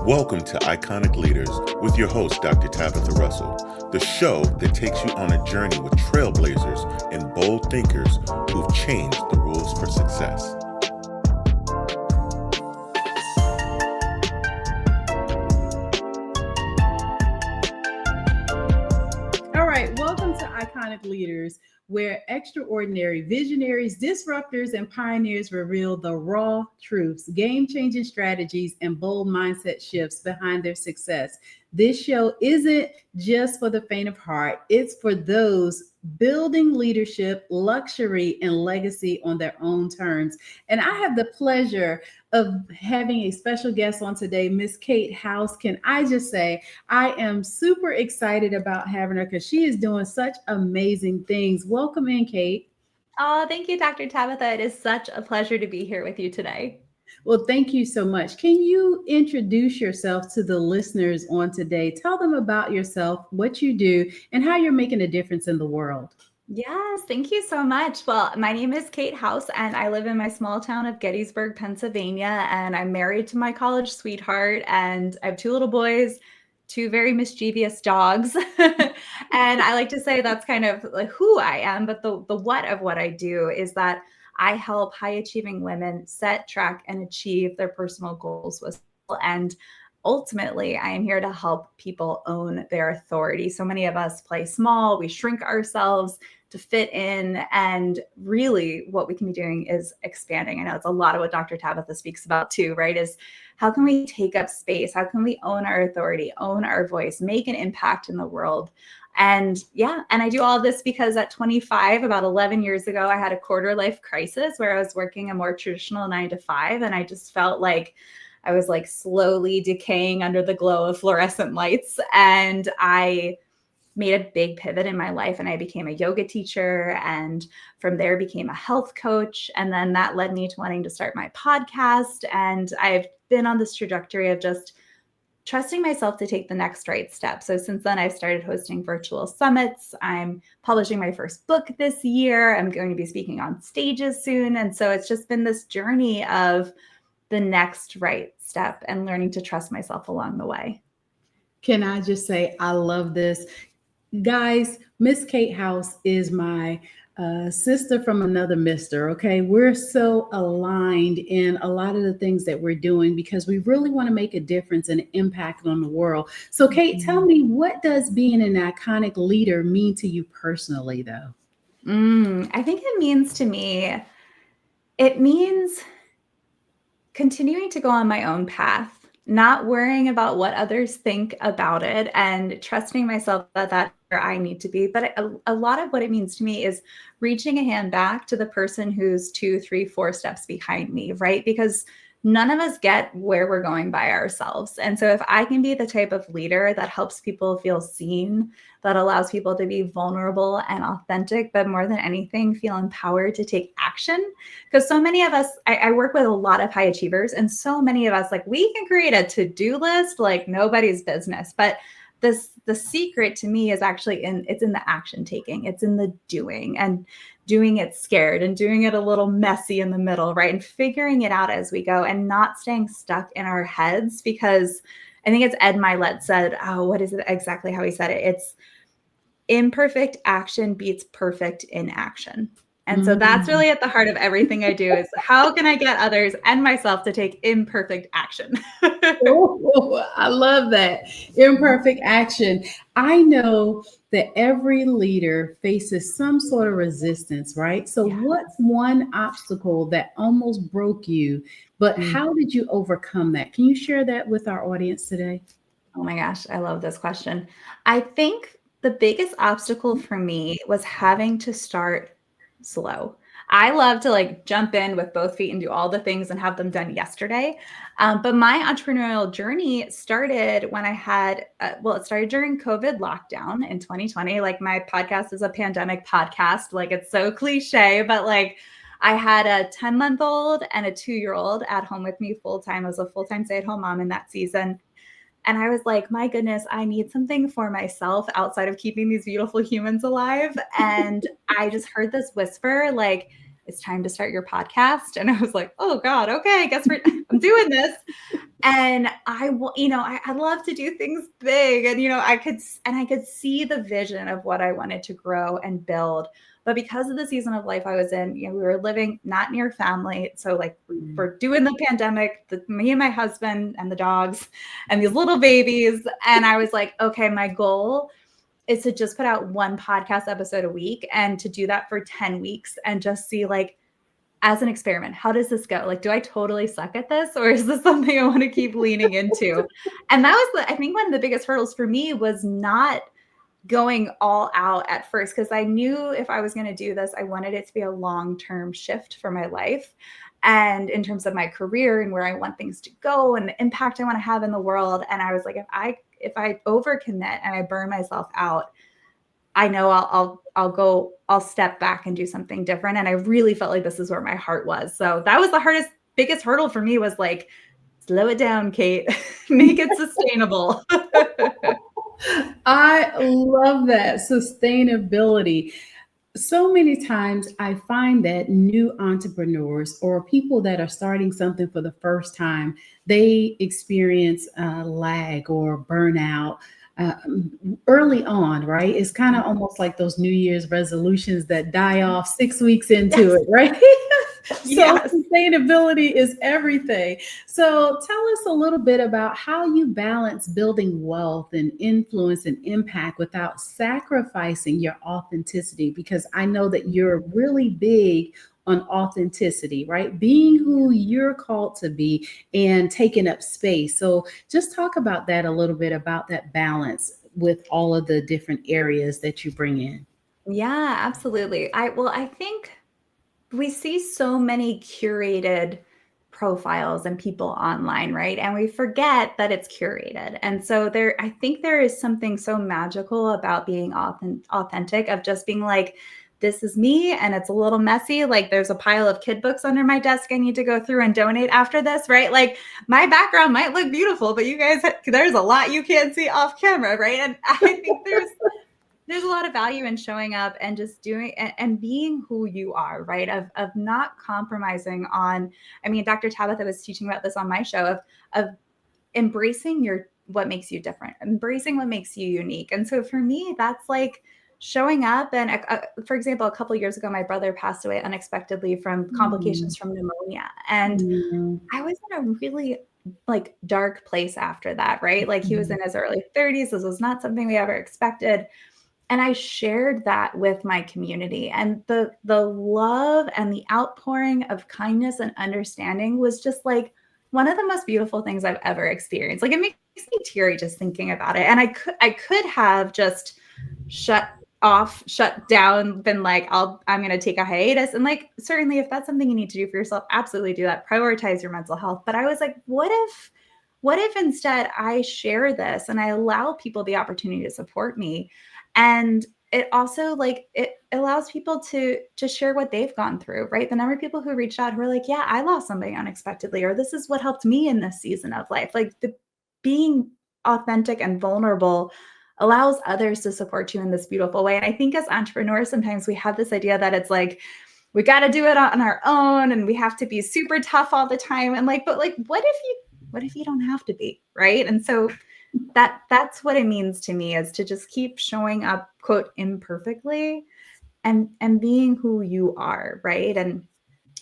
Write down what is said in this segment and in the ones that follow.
Welcome to Iconic Leaders with your host, Dr. Tabatha Russell, the show that takes you on a journey with trailblazers and bold thinkers who've changed the rules for success. All right, welcome to Iconic Leaders, where extraordinary visionaries, disruptors, and pioneers reveal the raw truths, game-changing strategies, and bold mindset shifts behind their success. This show isn't just for the faint of heart. It's for those building leadership, luxury, and legacy on their own terms. And I have the pleasure of having a special guest on today, Miss Kate House. Can I just say, I am super excited about having her because she is doing such amazing things. Welcome in, Kate. Oh, thank you, Dr. Tabatha. It is such a pleasure to be here with you today. Well, thank you so much. Can you introduce yourself to the listeners on today? Tell them about yourself, what you do, and how you're making a difference in the world. Yes, thank you so much. Well, my name is Kate House, and I live in my small town of Gettysburg, Pennsylvania, and I'm married to my college sweetheart, and I have two little boys, two very mischievous dogs. And I like to say that's kind of like who I am, but the what of what I do is that I help high achieving women set, track, and achieve their personal goals with and ultimately, I am here to help people own their authority. So many of us play small, we shrink ourselves to fit in. And really, what we can be doing is expanding. I know it's a lot of what Dr. Tabatha speaks about too, right? Is how can we take up space? How can we own our authority, own our voice, make an impact in the world? And I do all this because at 25, about 11 years ago, I had a quarter life crisis where I was working a more traditional 9 to 5. And I just felt like I was like slowly decaying under the glow of fluorescent lights. And I made a big pivot in my life and I became a yoga teacher, and from there became a health coach. And then that led me to wanting to start my podcast. And I've been on this trajectory of just trusting myself to take the next right step. So since then, I've started hosting virtual summits. I'm publishing my first book this year. I'm going to be speaking on stages soon. And so it's just been this journey of the next right step and learning to trust myself along the way. Can I just say, I love this. Guys, Miss Kate House is my sister from another mister. Okay, we're so aligned in a lot of the things that we're doing because we really want to make a difference and impact on the world. So, Kate, tell me, what does being an iconic leader mean to you personally, though? I think it means to me, it means continuing to go on my own path, not worrying about what others think about it, and trusting myself that that's where I need to be. But a lot of what it means to me is reaching a hand back to the person who's 2, 3, 4 steps behind me, right? Because none of us get where we're going by ourselves. And so if I can be the type of leader that helps people feel seen, that allows people to be vulnerable and authentic, but more than anything, feel empowered to take action. Because so many of us, I work with a lot of high achievers, and so many of us, like, we can create a to-do list like nobody's business. But the secret to me is actually it's in the action taking. It's in the doing, and doing it scared and doing it a little messy in the middle, right? And figuring it out as we go and not staying stuck in our heads, because I think it's Ed Milet said, oh, what is it exactly how he said it? It's imperfect action beats perfect inaction. And so that's really at the heart of everything I do, is how can I get others and myself to take imperfect action? Oh, I love that. Imperfect action. I know that every leader faces some sort of resistance, right? So, what's one obstacle that almost broke you, but how did you overcome that? Can you share that with our audience today? Oh my gosh, I love this question. I think the biggest obstacle for me was having to start slow. I love to like jump in with both feet and do all the things and have them done yesterday. But my entrepreneurial journey started when I had, it started during COVID lockdown in 2020. Like, my podcast is a pandemic podcast. Like, it's so cliche, but like, I had a 10-month-old and a 2-year-old at home with me full time. I was a full-time stay-at-home mom in that season. And I was like, my goodness, I need something for myself outside of keeping these beautiful humans alive. And I just heard this whisper, like, it's time to start your podcast. And I was like, oh God, okay, I'm doing this. And I love to do things big, and I could see the vision of what I wanted to grow and build. But because of the season of life I was in, we were living not near family. So like we're doing the pandemic, me and my husband and the dogs and these little babies. And I was like, okay, my goal is to just put out one podcast episode a week and to do that for 10 weeks and just see, like, as an experiment, how does this go? Like, do I totally suck at this, or is this something I want to keep leaning into? And that was I think one of the biggest hurdles for me was not going all out at first, because I knew if I was going to do this, I wanted it to be a long-term shift for my life and in terms of my career and where I want things to go and the impact I want to have in the world. And I was like, if I overcommit and I burn myself out, I know I'll step back and do something different. And I really felt like this is where my heart was. So that was the biggest hurdle for me, was like, slow it down, Kate, make it sustainable. I love that sustainability. So many times I find that new entrepreneurs or people that are starting something for the first time, they experience lag or burnout uh, early on, right? It's kind of almost like those New Year's resolutions that die off 6 weeks into Yes. it, right? So Yes. sustainability is everything. So tell us a little bit about how you balance building wealth and influence and impact without sacrificing your authenticity, because I know that you're really big on authenticity, right? Being who you're called to be and taking up space. So just talk about that a little bit, about that balance with all of the different areas that you bring in. Yeah, absolutely. I think we see so many curated profiles and people online, right? And we forget that it's curated. And so I think there is something so magical about being authentic, of just being like, this is me, and it's a little messy. Like, there's a pile of kid books under my desk I need to go through and donate after this, right? Like, my background might look beautiful, but you guys, there's a lot you can't see off camera, right? And I think there's a lot of value in showing up and just doing and being who you are, right? Of not compromising on, I mean, Dr. Tabatha was teaching about this on my show, of embracing what makes you different, embracing what makes you unique. And so for me, that's like showing up. And for example, a couple of years ago, my brother passed away unexpectedly from complications from pneumonia. And Mm, I was in a really like dark place after that, right? Like, he was in his early 30s. This was not something we ever expected. And I shared that with my community, and the love and the outpouring of kindness and understanding was just like one of the most beautiful things I've ever experienced. Like, it makes me teary just thinking about it. And I could have just shut shut down, been like, I'm going to take a hiatus. And like, certainly if that's something you need to do for yourself, absolutely do that. Prioritize your mental health. But I was like, what if instead I share this and I allow people the opportunity to support me? And it also, like, it allows people to share what they've gone through, right? The number of people who reached out who are like, yeah, I lost somebody unexpectedly, or this is what helped me in this season of life. Like, the being authentic and vulnerable allows others to support you in this beautiful way. And I think as entrepreneurs, sometimes we have this idea that it's like, we got to do it on our own and we have to be super tough all the time. And like, but like, what if you don't have to be, right? And so that's what it means to me, is to just keep showing up, quote, imperfectly, and being who you are, right? And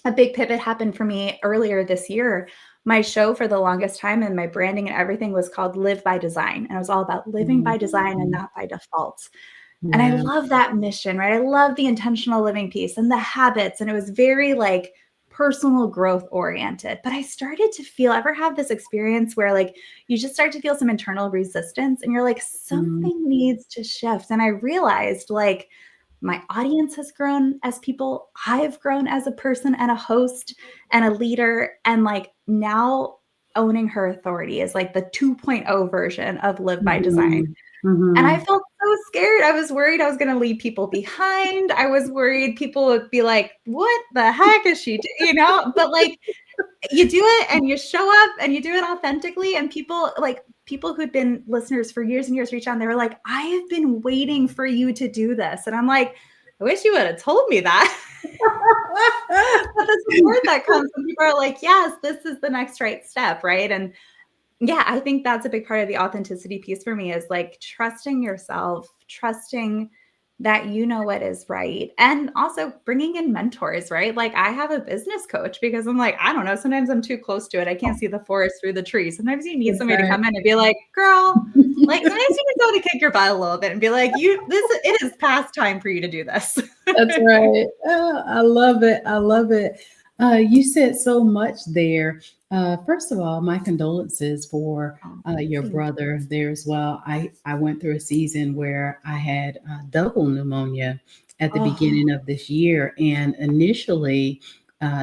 a big pivot happened for me earlier this year. My show for the longest time and my branding and everything was called Live by Design. And it was all about living by design and not by default. And I yeah. love that mission, right? I love the intentional living piece and the habits. And it was very like personal growth oriented. But I started to feel, ever have this experience where like you just start to feel some internal resistance and you're like, Mm, something needs to shift. And I realized, like, my audience has grown as people, I've grown as a person and a host and a leader. And like, now owning her authority is like the 2.0 version of Live by Design. mhm, And I mhm. felt so scared. I was worried I was going to leave people behind. I was worried people would be like, what the heck is she But like, you do it and you show up and you do it authentically, and people who'd been listeners for years and years reach out and they were like, I have been waiting for you to do this. And I'm like, I wish you would have told me that. But the support that comes when people are like, yes, this is the next right step, right? And Yeah, I think that's a big part of the authenticity piece for me is like trusting yourself, trusting that you know what is right, and also bringing in mentors, right? Like I have a business coach because I'm like, I don't know, sometimes I'm too close to it. I can't see the forest through the trees. Sometimes you need That's somebody to right. come in and be like, girl, like sometimes you just want to kick your butt a little bit and be like, it is past time for you to do this. That's right. Oh, I love it. I love it. You said so much there. First of all, my condolences for Oh, your thank brother there as well. I went through a season where I had double pneumonia at the Oh, beginning of this year, and initially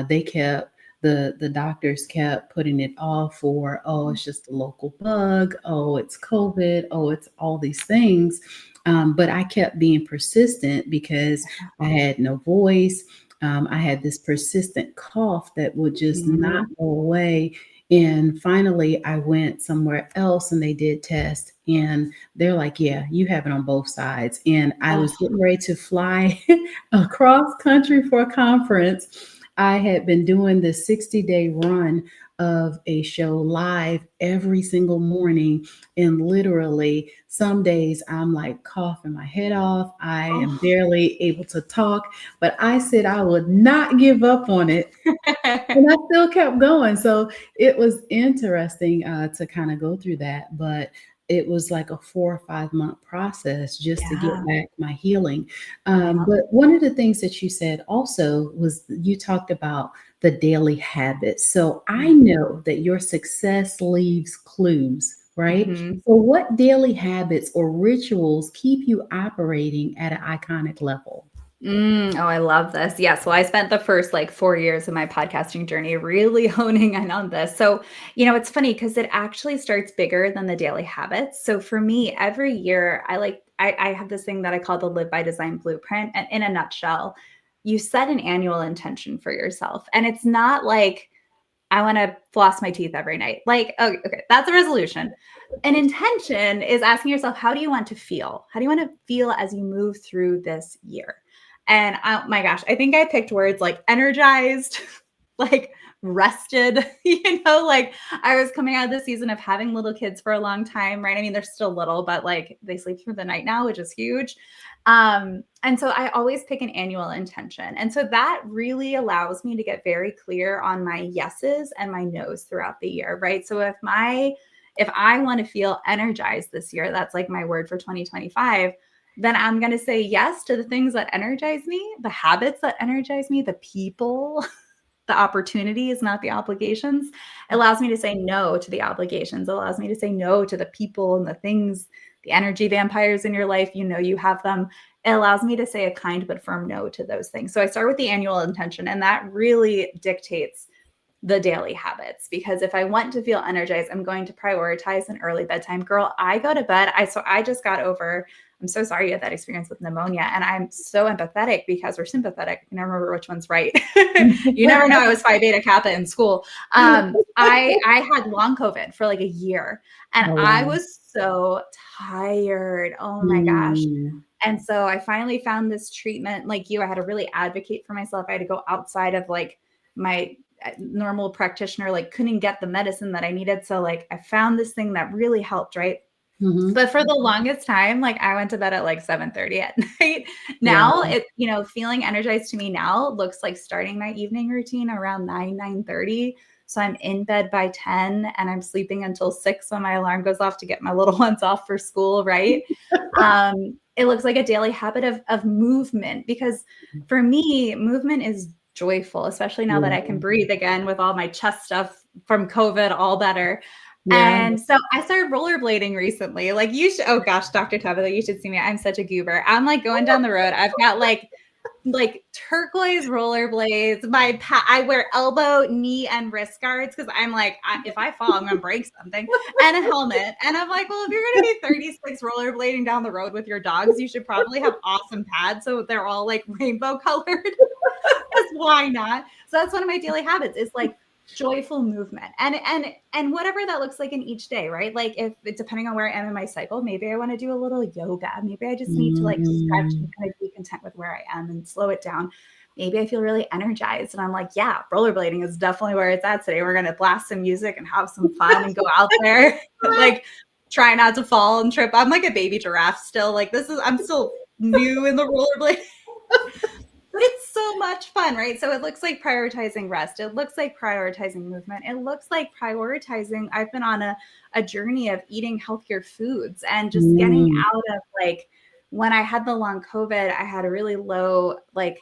they kept the doctors kept putting it off for, oh, it's just a local bug, oh, it's COVID, oh, it's all these things. But I kept being persistent because I had no voice. I had this persistent cough that would just not mhm. go away. And finally, I went somewhere else and they did tests. And they're like, yeah, you have it on both sides. And I was Oh, getting ready to fly across country for a conference. I had been doing this 60-day run of a show live every single morning. And literally, some days I'm like coughing my head off. I am oh. barely able to talk, but I said I would not give up on it. And I still kept going. So it was interesting to kind of go through that. But it was like a 4 or 5 month process just to get Yeah. back my healing. Yeah. But one of the things that you said also was you talked about the daily habits. So I know that your success leaves clues, right? Mhm. So, what daily habits or rituals keep you operating at an iconic level? Oh, I love this. Yes. Well, I spent the first like 4 years of my podcasting journey really honing in on this. So, it's funny because it actually starts bigger than the daily habits. So for me, every year I have this thing that I call the Live by Design blueprint. And in a nutshell, you set an annual intention for yourself. And it's not like I want to floss my teeth every night. Like, oh, okay, that's a resolution. An intention is asking yourself, how do you want to feel? How do you want to feel as you move through this year? And oh my gosh, I think I picked words like energized, like rested, like I was coming out of the season of having little kids for a long time, right? I mean, they're still little, but like they sleep through the night now, which is huge. And so I always pick an annual intention. And so that really allows me to get very clear on my yeses and my nos throughout the year, right? So if I want to feel energized this year, that's like my word for 2025, then I'm going to say yes to the things that energize me, the habits that energize me, the people, the opportunities, not the obligations. It allows me to say no to the obligations. It allows me to say no to the people and the things, the energy vampires in your life. You have them. It allows me to say a kind but firm no to those things. So I start with the annual intention, and that really dictates the daily habits, because if I want to feel energized, I'm going to prioritize an early bedtime. Girl, I go to bed. I just got over, I'm so sorry you had that experience with pneumonia. And I'm so empathetic because we're sympathetic. I can never remember which one's right. You never know. I was Phi Beta Kappa in school. I had long COVID for like a year, and Oh, I wow. was so tired. Oh my gosh. Mm. And so I finally found this treatment. Like you, I had to really advocate for myself. I had to go outside of like my normal practitioner, like couldn't get the medicine that I needed. So like I found this thing that really helped, right? Mhm. But for the longest time, like I went to bed at like 7:30 at night. Now Wow. it, feeling energized to me now looks like starting my evening routine around 9:30. So I'm in bed by 10 and I'm sleeping until 6 when my alarm goes off to get my little ones off for school, right? It looks like a daily habit of movement, because for me, movement is joyful, especially now that I Yeah. can breathe again with all my chest stuff from COVID all better. Yeah. And so I started rollerblading recently. Like you should, oh gosh, Dr. Tabatha, you should see me. I'm such a goober. I'm like going down the road. I've got like turquoise rollerblades. I wear elbow, knee, and wrist guards because I'm like, if I fall, I'm gonna break something. And a helmet. And I'm like, well, if you're gonna be 36 rollerblading down the road with your dogs, you should probably have awesome pads so they're all like rainbow colored. Because why not? So that's one of my daily habits is like joyful movement, and whatever that looks like in each day, right? Like if it's depending on where I am in my cycle, maybe I want to do a little yoga, maybe I just need to like stretch Mm. and kind of be content with where I am and slow it down. maybe I feel really energized and I'm like, yeah, rollerblading is definitely where it's at today. We're going to blast some music and have some fun and go out there. Like, try not to fall and trip. I'm like a baby giraffe still. Like, I'm still new in the rollerblade. But it's so much fun, right? So it looks like prioritizing rest. It looks like prioritizing movement. It looks like prioritizing. I've been on a journey of eating healthier foods and just getting out of, like, when I had the long COVID, I had a really low, like,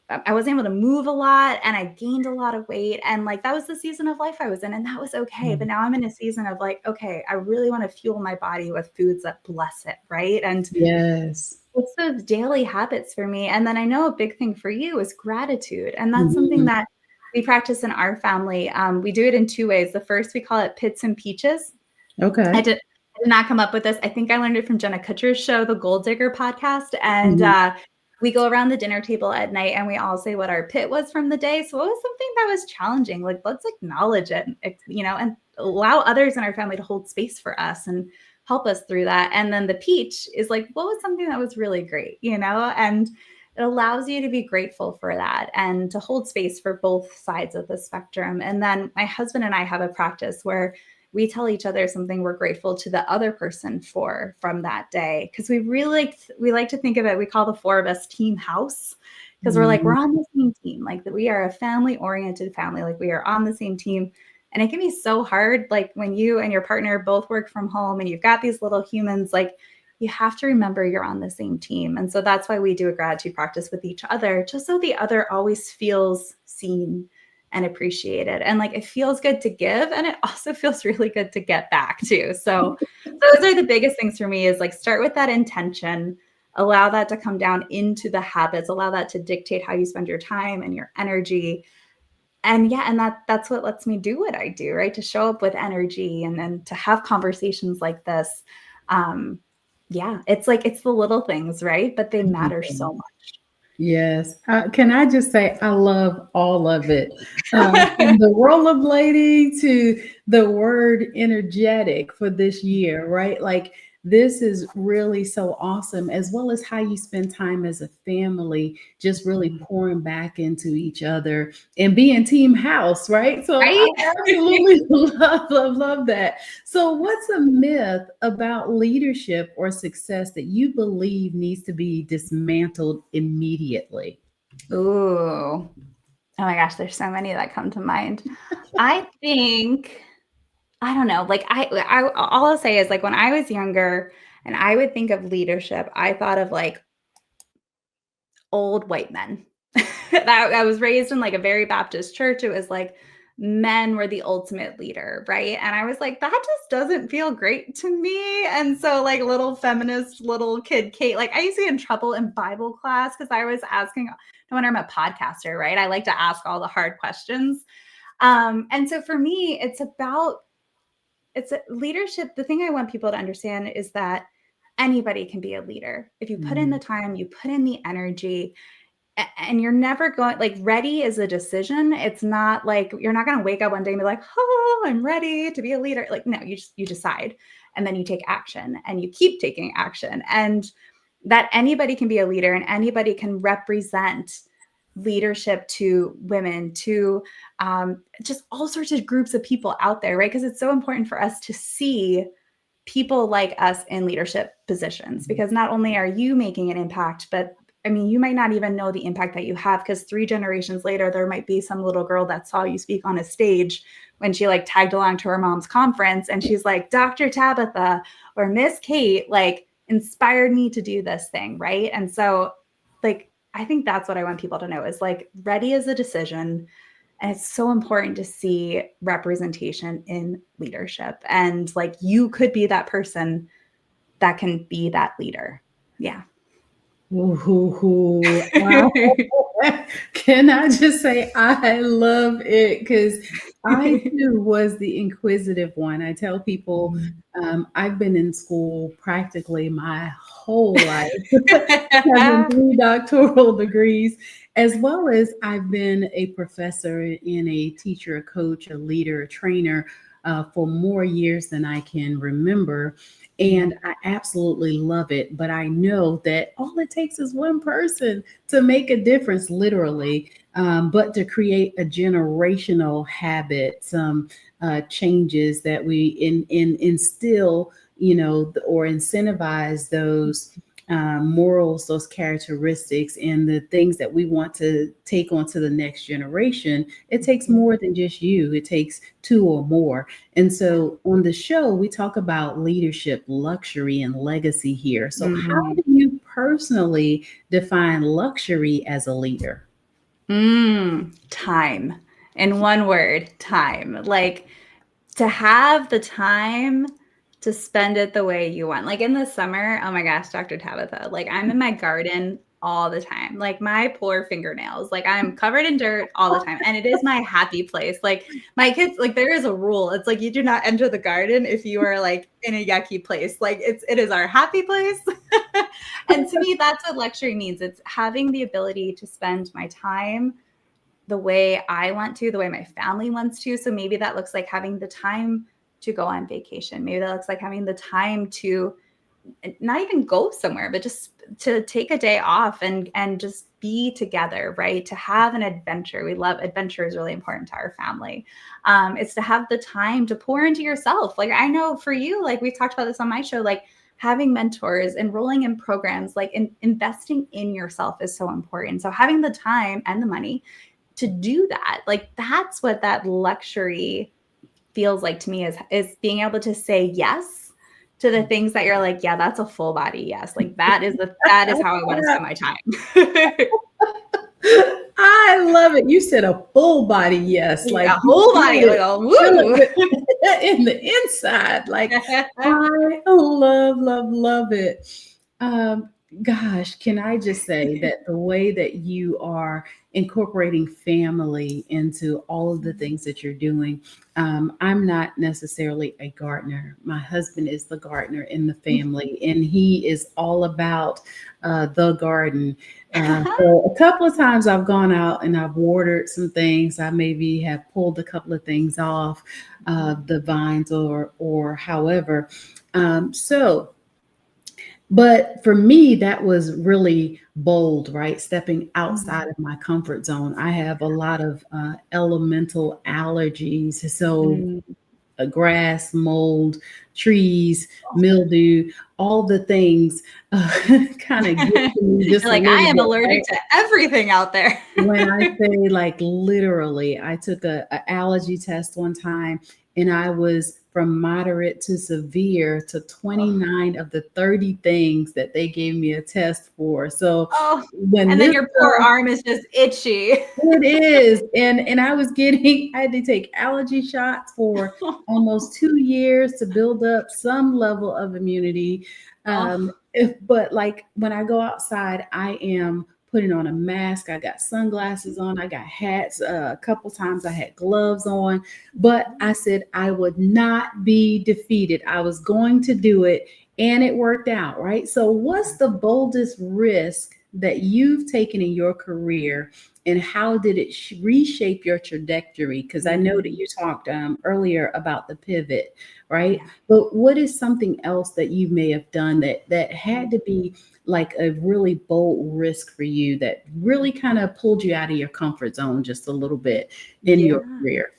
I wasn't able to move a lot and I gained a lot of weight. And like, that was the season of life I was in, and that was okay. But now I'm in a season of like, okay, I really want to fuel my body with foods that bless it, right? And yes, it's those daily habits for me. And then I know a big thing for you is gratitude. And that's something that we practice in our family. We do it in 2 ways. The first, we call it pits and peaches. Okay. I did not come up with this. I think I learned it from Jenna Kutcher's show, the Gold Digger podcast. And we go around the dinner table at night and we all say what our pit was from the day. So it was something that was challenging. Like, let's acknowledge it, and allow others in our family to hold space for us and help us through that. And then the peach is like, what was something that was really great, and it allows you to be grateful for that and to hold space for both sides of the spectrum. And then my husband and I have a practice where we tell each other something we're grateful to the other person for from that day. Because we like to think of it, we call the 4 of us Team House, because we're like, we're on the same team. Like, we are a family-oriented family. Like, we are on the same team. And it can be so hard, like, when you and your partner both work from home and you've got these little humans, like, you have to remember you're on the same team. And so that's why we do a gratitude practice with each other, just so the other always feels seen and appreciated. And like, it feels good to give, and it also feels really good to get back too. So those are the biggest things for me, is like, start with that intention, allow that to come down into the habits, allow that to dictate how you spend your time and your energy. And that's what lets me do what I do, right? To show up with energy and then to have conversations like this. It's the little things, right? But they matter so much. Yes. Can I just say, I love all of it. From the rollerblading to the word energetic for this year, right? Like, this is really so awesome, as well as how you spend time as a family, just really pouring back into each other and being Team House, right? So Right? I absolutely love that. So what's a myth about leadership or success that you believe needs to be dismantled immediately? Ooh. Oh my gosh, there's so many that come to mind. I think, I don't know, like, all I'll say is, like, when I was younger and I would think of leadership, I thought of like old white men. I was raised in like a very Baptist church. It was like men were the ultimate leader, right? And I was like, that just doesn't feel great to me. And so, like, little feminist little kid Kate, like, I used to get in trouble in Bible class because I was asking, no wonder I'm a podcaster, right? I like to ask all the hard questions. And so for me, it's leadership. The thing I want people to understand is that anybody can be a leader. If you put in the time, you put in the energy, and you're never going, like, ready is a decision. It's not like, you're not going to wake up one day and be like, oh, I'm ready to be a leader. Like, no, you decide, and then you take action, and you keep taking action, and that anybody can be a leader, and anybody can represent leadership to women, to just all sorts of groups of people out there, right? Because it's so important for us to see people like us in leadership positions, because not only are you making an impact, but I mean, you might not even know the impact that you have, because 3 generations later, there might be some little girl that saw you speak on a stage when she like tagged along to her mom's conference, and she's like, Dr. Tabatha or Miss Kate, like, inspired me to do this thing, right? And so, like, I think that's what I want people to know, is like, ready is a decision. And it's so important to see representation in leadership. And like, you could be that person that can be that leader. Yeah. Ooh, can I just say, I love it, because I too was the inquisitive one. I tell people, I've been in school practically my whole life, having 3 doctoral degrees, as well as I've been a professor and a teacher, a coach, a leader, a trainer. for more years than I can remember. And I absolutely love it. But I know that all it takes is one person to make a difference, literally, but to create a generational habit, some changes that we instill, or incentivize those morals, those characteristics, and the things that we want to take on to the next generation. It takes more than just you, it takes two or more. And so on the show, we talk about leadership, luxury, and legacy here. So, how do you personally define luxury as a leader? Time. In one word, time. Like, to have the time to spend it the way you want. Like in the summer, oh my gosh, Dr. Tabatha, like I'm in my garden all the time. Like my poor fingernails, like I'm covered in dirt all the time. And it is my happy place. Like my kids, like there is a rule. It's like you do not enter the garden if you are like in a yucky place. Like it is our happy place. And to me, that's what luxury means. It's having the ability to spend my time the way I want to, the way my family wants to. So maybe that looks like having the time to go on vacation. Maybe that looks like having the time to not even go somewhere, but just to take a day off and just be together, right? To have an adventure. We love adventure is really important to our family. It's to have the time to pour into yourself. Like I know for you, like we talked about this on my show, like having mentors, enrolling in programs, like investing in yourself is so important. So having the time and the money to do that, like that's what that luxury feels like to me, is being able to say yes to the things that you're like, yeah, that's a full body yes. Like that is how I want to spend my time. I love it. You said a full body yes, like a whole body, like a woo. In the inside. Like I love it. Gosh, can I just say that the way that you are incorporating family into all of the things that you're doing, I'm not necessarily a gardener. My husband is the gardener in the family, and he is all about the garden. So a couple of times I've gone out and I've watered some things. I maybe have pulled a couple of things off the vines or however. But for me, that was really bold, right? Stepping outside of my comfort zone. I have a lot of elemental allergies. So grass, mold, trees, mildew, all the things kind of get to me just like, I am allergic to everything out there. When I say like literally, I took a allergy test one time and I was from moderate to severe to 29 of the 30 things that they gave me a test for. So and then your poor arm is just itchy. It is. And I had to take allergy shots for almost 2 years to build up some level of immunity. But like when I go outside, I am putting on a mask. I got sunglasses on. I got hats. A couple times I had gloves on. But I said I would not be defeated. I was going to do it. And it worked out, right? So what's the boldest risk that you've taken in your career, and how did it reshape your trajectory? Because I know that you talked earlier about the pivot, right? Yeah. But what is something else that you may have done that had to be like a really bold risk for you that really kind of pulled you out of your comfort zone just a little bit in your career?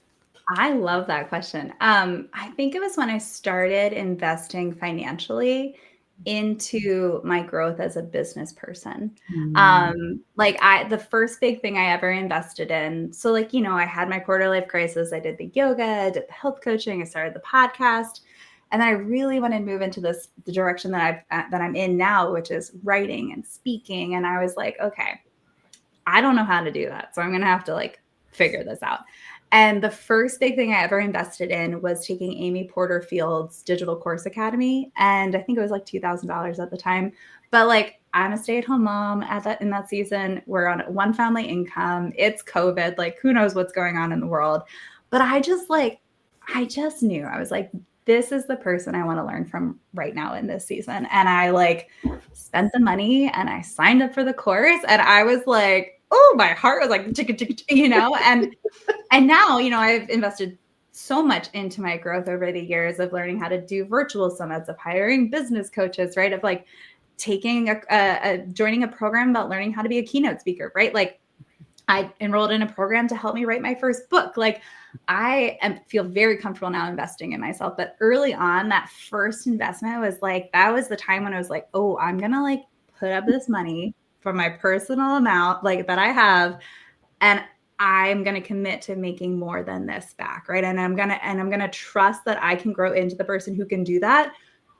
I love that question. I think it was when I started investing financially into my growth as a business person. The first big thing I ever invested in. So like, I had my quarter life crisis. I did the yoga, I did the health coaching, I started the podcast. And then I really wanted to move into the direction that I'm in now, which is writing and speaking. And I was like, okay, I don't know how to do that. So I'm going to have to like figure this out. And the first big thing I ever invested in was taking Amy Porterfield's Digital Course Academy. And I think it was like $2,000 at the time. But like, I'm a stay-at-home mom in that season. We're on one family income. It's COVID. Like, who knows what's going on in the world? But I just knew. I was like, this is the person I want to learn from right now in this season. And I like spent the money and I signed up for the course. And I was like, oh, my heart was like, and now, I've invested so much into my growth over the years of learning how to do virtual summits, of hiring business coaches, right? Of like taking joining a program about learning how to be a keynote speaker, right? Like I enrolled in a program to help me write my first book. Like feel very comfortable now investing in myself. But early on, that first investment was like, that was the time when I was like, oh, I'm going to like put up this money for my personal amount, like that I have. And I'm going to commit to making more than this back. Right. And I'm going to trust that I can grow into the person who can do that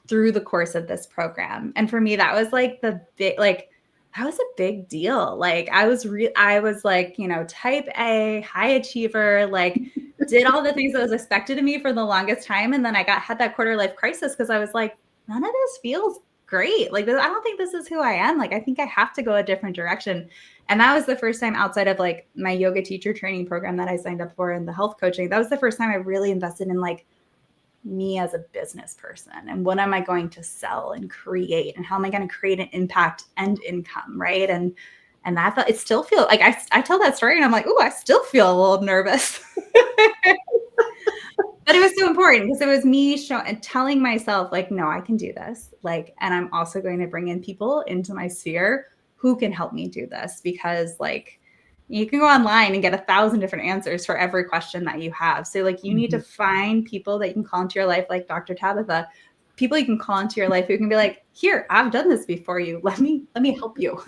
through the course of this program. And for me, that was like that was a big deal. Like I was like, type A, high achiever, like did all the things that was expected of me for the longest time. And then I had that quarter life crisis because I was like, none of this feels great. Like, I don't think this is who I am. Like, I think I have to go a different direction. And that was the first time outside of like my yoga teacher training program that I signed up for and the health coaching. That was the first time I really invested in like me as a business person and what am I going to sell and create and how am I going to create an impact and income, right? And that felt, it still feels like I tell that story and I'm like, oh, I still feel a little nervous. But it was so important because it was me telling myself like, no, I can do this. Like, and I'm also going to bring in people into my sphere who can help me do this because like, you can go online and get 1,000 different answers for every question that you have. So like you need to find people that you can call into your life, like Dr. Tabatha, people you can call into your life who can be like, here, I've done this before you. Let me help you.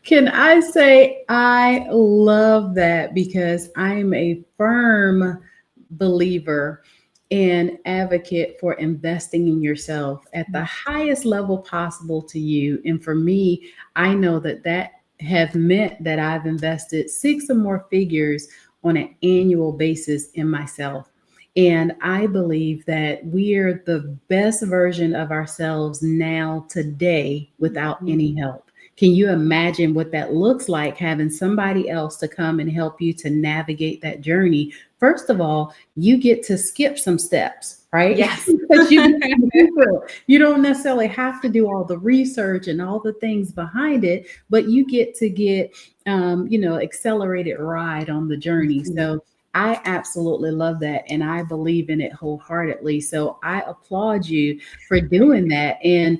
Can I say I love that because I'm a firm believer and advocate for investing in yourself at the highest level possible to you. And for me, I know that have meant that I've invested 6 or more figures on an annual basis in myself. And I believe that we're the best version of ourselves now today without any help. Can you imagine what that looks like, having somebody else to come and help you to navigate that journey? First of all, you get to skip some steps, right? Yes. You don't necessarily have to do all the research and all the things behind it, but you get to get, accelerated ride on the journey. So I absolutely love that. And I believe in it wholeheartedly. So I applaud you for doing that and,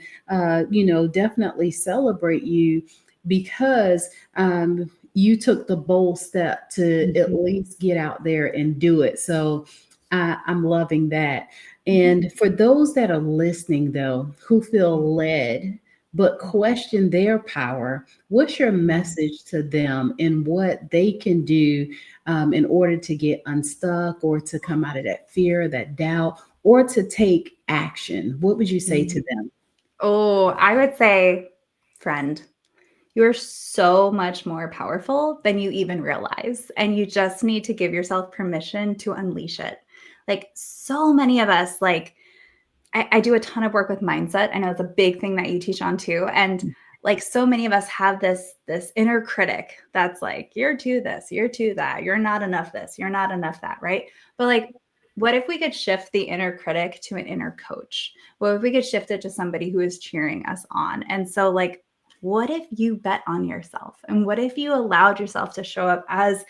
definitely celebrate you because you took the bold step to at least get out there and do it. So I'm loving that. And for those that are listening, though, who feel led but question their power, what's your message to them and what they can do in order to get unstuck or to come out of that fear, that doubt, or to take action? What would you say to them? Oh, I would say, friend, you're so much more powerful than you even realize. And you just need to give yourself permission to unleash it. Like so many of us, like I do a ton of work with mindset. I know it's a big thing that you teach on too. And like so many of us have this inner critic that's like, you're too this, you're too that, you're not enough this, you're not enough that, right? But like, what if we could shift the inner critic to an inner coach? What if we could shift it to somebody who is cheering us on? And so like, what if you bet on yourself? And what if you allowed yourself to show up as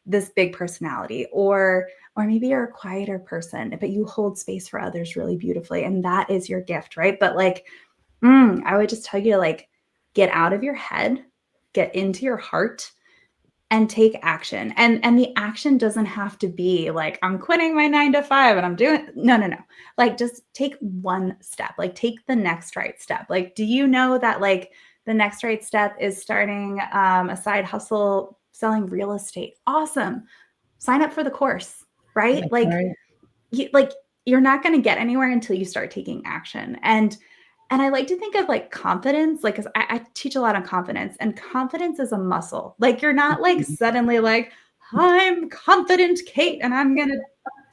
this big personality, or maybe you're a quieter person, but you hold space for others really beautifully. And that is your gift, right? But like, I would just tell you to like, get out of your head, get into your heart and take action. And the action doesn't have to be like, I'm quitting my 9 to 5 and I'm doing, no. Like just take one step, like take the next right step. Like, do you know that like the next right step is starting a side hustle, selling real estate? Awesome. Sign up for the course, right? That's like, right. You're not going to get anywhere until you start taking action. And I like to think of like confidence, like, cause I teach a lot on confidence, and confidence is a muscle. Like you're not like suddenly like, I'm confident Kate and I'm going to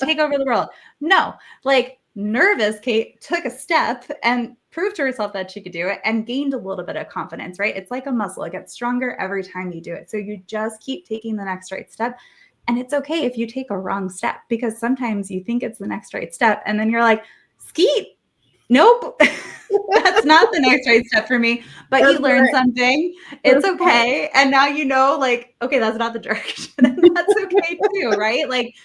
take over the world. No, like nervous Kate took a step and proved to herself that she could do it and gained a little bit of confidence, right? It's like a muscle. It gets stronger every time you do it. So you just keep taking the next right step. And it's okay if you take a wrong step, because sometimes you think it's the next right step and then you're like, skeet, nope. That's not the next right step for me, but you learned something. It's okay. And now you know, like, okay, that's not the direction. And that's okay too, right? Like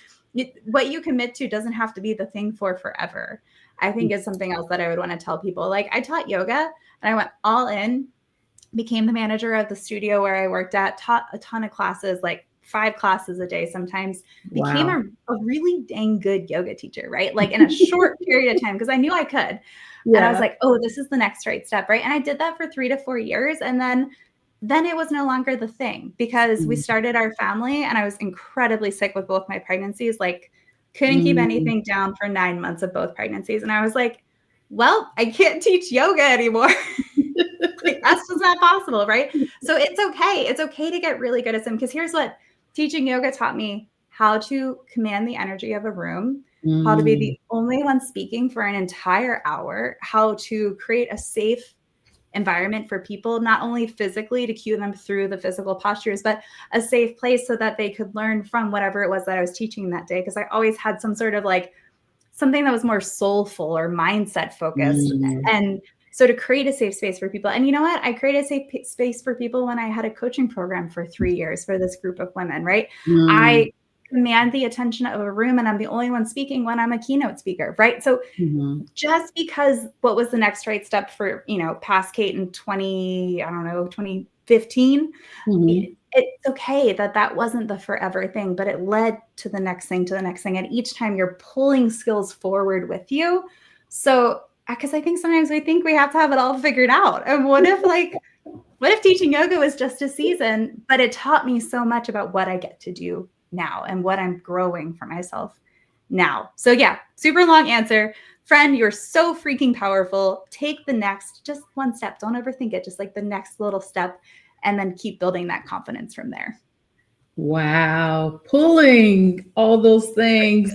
what you commit to doesn't have to be the thing for forever. I think is something else that I would want to tell people. Like I taught yoga and I went all in, became the manager of the studio where I worked at, taught a ton of classes, like 5 classes a day sometimes, became a really dang good yoga teacher, right? Like in a short period of time, because I knew I could. And I was like, oh, this is the next right step, right? And I did that for 3 to 4 years. And then it was no longer the thing because we started our family and I was incredibly sick with both my pregnancies, like couldn't keep anything down for 9 months of both pregnancies. And I was like, well, I can't teach yoga anymore. Like, that's just not possible, right? So it's okay. It's okay to get really good at some, because here's what teaching yoga taught me: how to command the energy of a room, how to be the only one speaking for an entire hour, how to create a safe environment for people, not only physically to cue them through the physical postures, but a safe place so that they could learn from whatever it was that I was teaching that day. Because I always had some sort of like something that was more soulful or mindset focused. And so to create a safe space for people. And you know what? I created a safe space for people when I had a coaching program for 3 years for this group of women, right? I command the attention of a room and I'm the only one speaking when I'm a keynote speaker, right? So just because what was the next right step for, past Kate in 2015, it's okay that wasn't the forever thing, but it led to the next thing, And each time you're pulling skills forward with you. So, because I think sometimes we think we have to have it all figured out. And what if teaching yoga was just a season, but it taught me so much about what I get to do now and what I'm growing for myself now. So yeah, super long answer. Friend, you're so freaking powerful. Take the next, just one step. Don't overthink it. Just like the next little step, and then keep building that confidence from there. Wow. Pulling all those things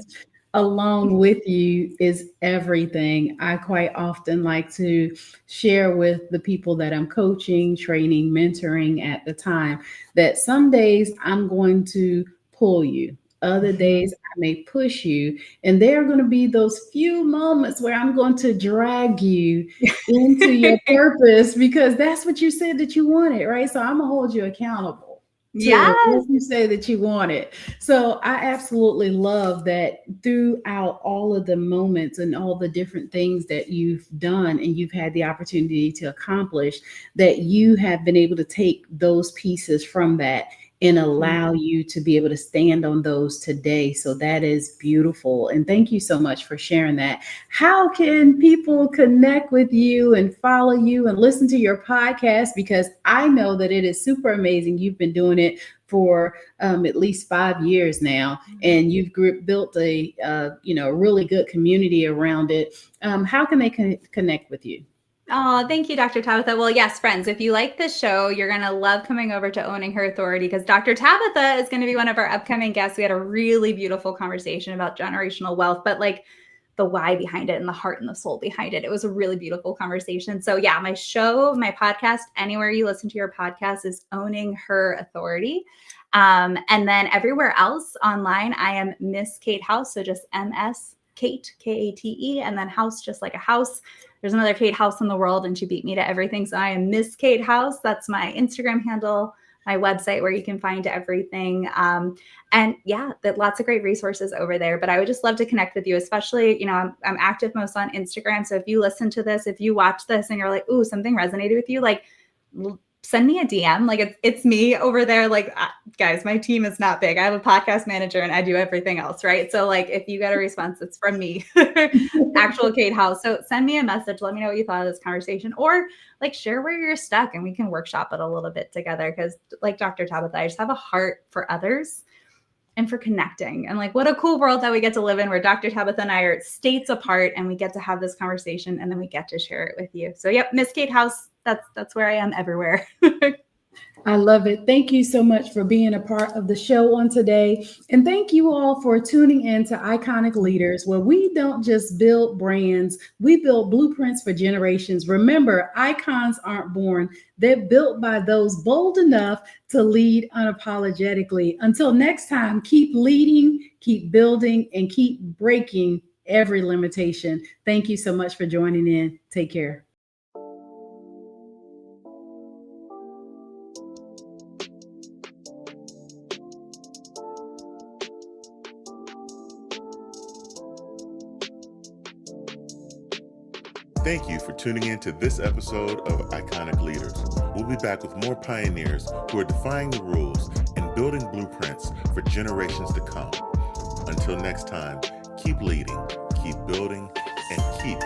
along with you is everything. I quite often like to share with the people that I'm coaching, training, mentoring at the time that some days I'm going to pull you. Other days I may push you. And there are going to be those few moments where I'm going to drag you into your purpose because that's what you said that you wanted, right? So I'm going to hold you accountable to what you say that you wanted. So I absolutely love that throughout all of the moments and all the different things that you've done and you've had the opportunity to accomplish, that you have been able to take those pieces from that and allow you to be able to stand on those today. So that is beautiful. And thank you so much for sharing that. How can people connect with you and follow you and listen to your podcast? Because I know that it is super amazing. You've been doing it for at least 5 years now, and you've built a really good community around it. How can they connect with you? Oh, thank you, Dr. Tabatha. Well, yes, friends, if you like this show, you're going to love coming over to Owning Her Authority because Dr. Tabatha is going to be one of our upcoming guests. We had a really beautiful conversation about generational wealth, but like the why behind it and the heart and the soul behind it. It was a really beautiful conversation. So yeah, my show, my podcast, anywhere you listen to your podcast is Owning Her Authority. And then everywhere else online, I am Miss Kate House. So just MS Kate, Kate, and then house, just like a house. There's another Kate House in the world and she beat me to everything. So I am Miss Kate House. That's my Instagram handle, my website where you can find everything. And yeah, lots of great resources over there. But I would just love to connect with you, especially, I'm active most on Instagram. So if you listen to this, if you watch this and you're like, ooh, something resonated with you, like send me a DM. Like it's me over there. Like guys, my team is not big. I have a podcast manager and I do everything else. Right. So like if you get a response, it's from me, actual Kate House. So send me a message. Let me know what you thought of this conversation, or like share where you're stuck and we can workshop it a little bit together. Cause like Dr. Tabatha, I just have a heart for others and for connecting. And like, what a cool world that we get to live in where Dr. Tabatha and I are states apart and we get to have this conversation and then we get to share it with you. So yep, Miss Kate House, that's where I am everywhere. I love it. Thank you so much for being a part of the show on today. And thank you all for tuning in to Iconic Leaders, where we don't just build brands, we build blueprints for generations. Remember, icons aren't born, they're built by those bold enough to lead unapologetically. Until next time, keep leading, keep building, and keep breaking every limitation. Thank you so much for joining in. Take care. Thank you for tuning in to this episode of Iconic Leaders. We'll be back with more pioneers who are defying the rules and building blueprints for generations to come. Until next time, keep leading, keep building, and keep